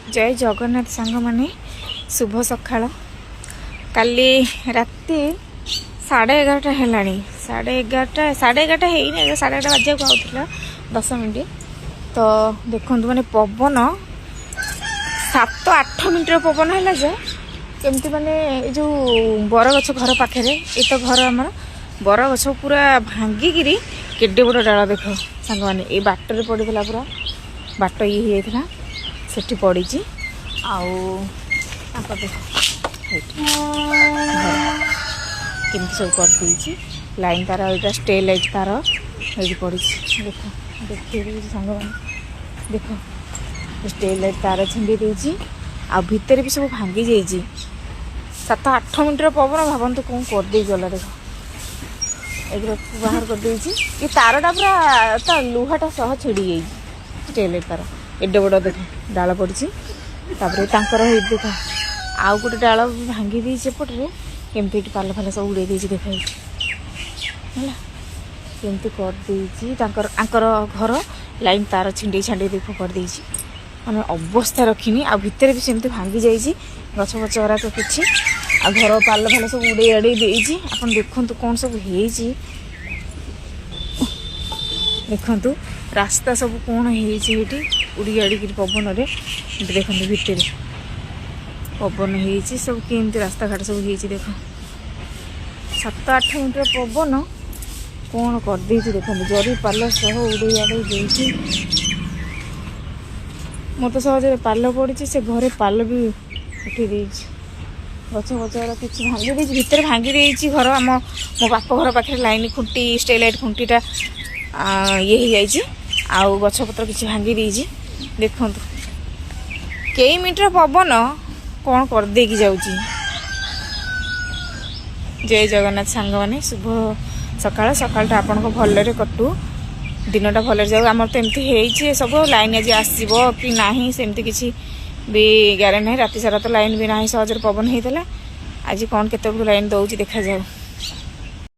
जय जगन्नाथ सांग माने शुभ सकाळ। काली राति 11:30 है, 11:30 है, 11:30 बजे आउला 10 मिनट। तो देखो माने पवन 7-8 मिनट पवन है जे केमती माने जो बरगछ घर पाखे ये तो घर आम बरगछ पूरा भांगिकी केडे बड़ डाल देख सांग मैंने ये बाटर पड़ा पूरा बाट ये होता से पड़ी देख केमती सब कर लाइन तार यहाँ स्टे लाइट तार ये पड़ी देख देखिए सांग मैंने देख स्टे लाइट तार छिंडी देती आ भितर भी सब भांगी जाइए 7-8 मिनट पवन भावतु कौन करदे गला देख एक बाहर कर ये तारटा पूरा लुहाटा सह छिड़ी जाइए स्टे लाइट तार एडे बड़ देख डाल पड़ी देख आउ गोटे डाल भांगी दी सेपटे केमती पाल फाल सब उड़े देख केमती कर घर लाइन तार छिंडे छांडे देख कर मैंने अवस्था रखनी आ भितर भी सेमती भांगी जाइए गछ गछ गुराक किसी आ घर पाल फाल सब उड़े आड़े देती आप देखु कौन सब देखु रास्ता सब कौन होती उड़ी आड़ी पवन देखते भितर पवन हो सब केमती रास्ता घाट सब हो देख 7-8 मिनट पवन कौन कर देखो जरी पाल सह उड़े आड़े देती मत सहज पाल पड़ी से घरे पाल भी उठी गछ गच किसी भांगी देती भितर भांगी देती घर आम मो बाप घर पाखे लाइन खुंटी स्टे लाइट खुंटीटा ये हो आउ गछपत्र किसी भांगी देती देखु कई मिनट पवन कौन कर देकी जाउची। जय जगन्नाथ सांग माने शुभ सकाळ सकाळटा आपन को भलरे कटू दिनटा भलरे जाऊ आम तो एमती है सब लाइन आज आसो कि नहीं सेमती किसी भी ग्यारंटी नहीं राति सारा तो लाइन भी ना सहज पवन होता आज कौन केत लाइन दौर देखा जाऊ।